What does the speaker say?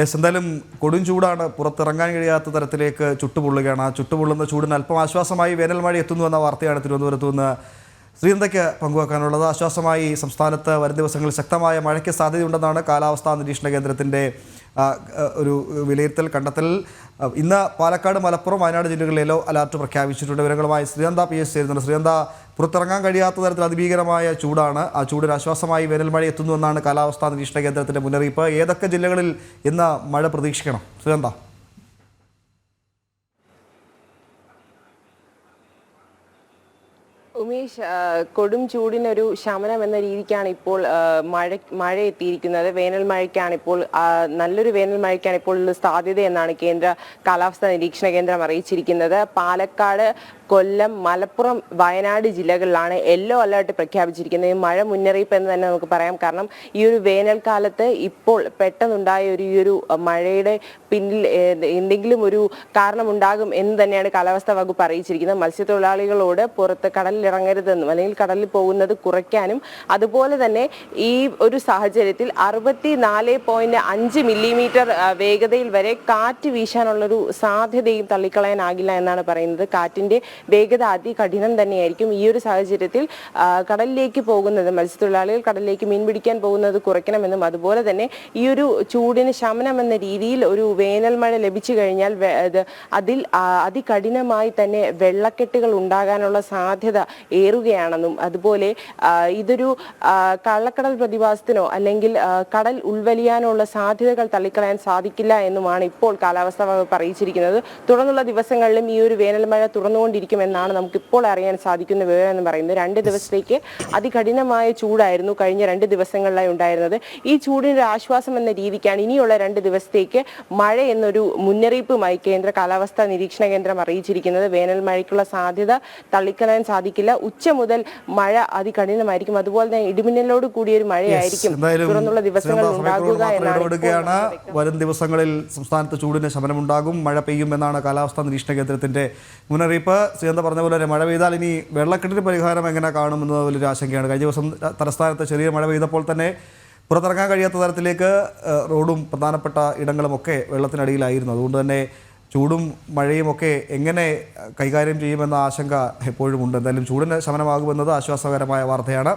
എന്തായാലും കൊടും ചൂടാണ്, പുറത്തിറങ്ങാൻ കഴിയാത്ത തരത്തിലേക്ക് ചുട്ടുപൊള്ളുകയാണ്. ആ ചുട്ടുപൊള്ളുന്ന ചൂടിന് അല്പം ആശ്വാസമായി വേനൽ മഴ എത്തുന്നുവെന്ന വാർത്തയാണ് തിരുവനന്തപുരത്ത് നിന്ന് ശ്രീനന്ദയ്ക്ക് പങ്കുവെക്കാനുള്ളത്. ആശ്വാസമായി സംസ്ഥാനത്ത് വരും ദിവസങ്ങളിൽ ശക്തമായ മഴയ്ക്ക് സാധ്യതയുണ്ടെന്നാണ് കാലാവസ്ഥാ നിരീക്ഷണ കേന്ദ്രത്തിൻ്റെ ഒരു വിലയിരുത്തൽ കണ്ടെത്തൽ. ഇന്ന് പാലക്കാട്, മലപ്പുറം, വയനാട് ജില്ലകളിൽ യെല്ലോ അലർട്ട് പ്രഖ്യാപിച്ചിട്ടുണ്ട്. വിവരങ്ങളുമായി ശ്രീനന്ദ PS ചേരുന്നുണ്ട്. ശ്രീനന്ദ, പുറത്തിറങ്ങാൻ കഴിയാത്ത തരത്തിൽ അതിഭീകരമായ ചൂടാണ്. ആ ചൂടിന് ആശ്വാസമായി വേനൽ മഴ എത്തുന്നുവെന്നാണ് കാലാവസ്ഥാ നിരീക്ഷണ കേന്ദ്രത്തിൻ്റെ മുന്നറിയിപ്പ്. ഏതൊക്കെ ജില്ലകളിൽ ഇന്ന് മഴ പ്രതീക്ഷിക്കണം ശ്രീനന്ദ? ഉമേഷ്, കൊടും ചൂടിനൊരു ശമനം എന്ന രീതിക്കാണ് ഇപ്പോൾ മഴ എത്തിയിരിക്കുന്നത്. വേനൽ മഴയ്ക്കാണ് ഇപ്പോൾ നല്ലൊരു വേനൽ മഴയ്ക്കാണ് ഇപ്പോൾ സാധ്യത എന്നാണ് കേന്ദ്ര കാലാവസ്ഥാ നിരീക്ഷണ കേന്ദ്രം അറിയിച്ചിരിക്കുന്നത്. പാലക്കാട്, കൊല്ലം, മലപ്പുറം, വയനാട് ജില്ലകളിലാണ് യെല്ലോ അലർട്ട് പ്രഖ്യാപിച്ചിരിക്കുന്നത്. ഈ മഴ മുന്നറിയിപ്പ് എന്ന് തന്നെ നമുക്ക് പറയാം. കാരണം ഈ ഒരു വേനൽക്കാലത്ത് ഇപ്പോൾ പെട്ടെന്നുണ്ടായ ഈ ഒരു മഴയുടെ പിന്നിൽ എന്തെങ്കിലും ഒരു കാരണമുണ്ടാകും എന്ന് തന്നെയാണ് കാലാവസ്ഥാ വകുപ്പ് അറിയിച്ചിരിക്കുന്നത്. മത്സ്യത്തൊഴിലാളികളോട് പുറത്ത് കടലിലിറങ്ങരുതെന്നും അല്ലെങ്കിൽ കടലിൽ പോകുന്നത് കുറയ്ക്കാനും, അതുപോലെ തന്നെ ഈ ഒരു സാഹചര്യത്തിൽ 64.5 മില്ലിമീറ്റർ വേഗതയിൽ വരെ കാറ്റ് വീശാനുള്ളൊരു സാധ്യതയും തള്ളിക്കളയാനാകില്ല എന്നാണ് പറയുന്നത്. കാറ്റിന്റെ വേഗത അതികഠിനം തന്നെയായിരിക്കും. ഈ ഒരു സാഹചര്യത്തിൽ കടലിലേക്ക് പോകുന്നത്, മത്സ്യത്തൊഴിലാളികൾ കടലിലേക്ക് മീൻ പിടിക്കാൻ പോകുന്നത് കുറയ്ക്കണമെന്നും, അതുപോലെ തന്നെ ഈ ഒരു ചൂടിന് ശമനം എന്ന രീതിയിൽ ഒരു വേനൽ മഴ ലഭിച്ചു കഴിഞ്ഞാൽ അതിൽ അതികഠിനമായി തന്നെ വെള്ളക്കെട്ടുകൾ ഉണ്ടാകാനുള്ള സാധ്യത ഏറുകയാണെന്നും, അതുപോലെ ഇതൊരു കള്ളക്കടൽ പ്രതിഭാസത്തിനോ അല്ലെങ്കിൽ കടൽ ഉൾവലിയാനുള്ള സാധ്യതകൾ തള്ളിക്കളയാൻ സാധിക്കില്ല എന്നുമാണ് ഇപ്പോൾ കാലാവസ്ഥാ വകുപ്പ് അറിയിച്ചിരിക്കുന്നത്. തുടർന്നുള്ള ദിവസങ്ങളിലും ഈ ഒരു വേനൽ മഴ തുടർന്നുകൊണ്ടിരിക്കുമെന്നാണ് നമുക്കിപ്പോൾ അറിയാൻ സാധിക്കുന്ന വിവരം എന്ന് പറയുന്നത്. 2 ദിവസത്തേക്ക് അതികഠിനമായ ചൂടായിരുന്നു കഴിഞ്ഞ 2 ദിവസങ്ങളിലായി ഉണ്ടായിരുന്നത്. ഈ ചൂടിനൊരു ആശ്വാസം എന്ന രീതിക്കാണ് ഇനിയുള്ള 2 ദിവസത്തേക്ക് മഴ എന്നൊരു മുന്നറിയിപ്പുമായി കേന്ദ്ര കാലാവസ്ഥാ നിരീക്ഷണ കേന്ദ്രം അറിയിച്ചിരിക്കുന്നത്. വേനൽ മഴയ്ക്കുള്ള സാധ്യത തള്ളിക്കളയാൻ സാധിക്കില്ല. ഉച്ച മുതൽ മഴ അതികഠിനമായിരിക്കും. അതുപോലെ തന്നെ ഇടിമിന്നലോട് കൂടിയൊരു മഴയായിരിക്കും തുടർന്നുള്ള ദിവസങ്ങളിൽ ഉണ്ടാകുക എന്നാണ്. വരും ദിവസങ്ങളിൽ സംസ്ഥാനത്ത് ചൂടിന് ശമനമുണ്ടാകും, മഴ പെയ്യുമെന്നാണ് കാലാവസ്ഥാ നിരീക്ഷണ കേന്ദ്രത്തിന്റെ മുന്നറിയിപ്പ്. ശ്രീനന്ദ പറഞ്ഞ പോലെ മഴ പെയ്താൽ ഇനി വെള്ളക്കെട്ടിന് പരിഹാരം എങ്ങനെ കാണുമെന്നത് വലിയൊരു ആശങ്കയാണ്. കഴിഞ്ഞ ദിവസം തലസ്ഥാനത്ത് ചെറിയ മഴ പെയ്തപ്പോൾ തന്നെ പുറത്തിറങ്ങാൻ കഴിയാത്ത തരത്തിലേക്ക് റോഡും പ്രധാനപ്പെട്ട ഇടങ്ങളുമൊക്കെ വെള്ളത്തിനടിയിലായിരുന്നു. അതുകൊണ്ട് തന്നെ ചൂടും മഴയും ഒക്കെ എങ്ങനെ കൈകാര്യം ചെയ്യുമെന്ന ആശങ്ക എപ്പോഴും ഉണ്ട്. എന്തായാലും ചൂടിന് ശമനമാകുമെന്നത് ആശ്വാസകരമായ വാർത്തയാണ്.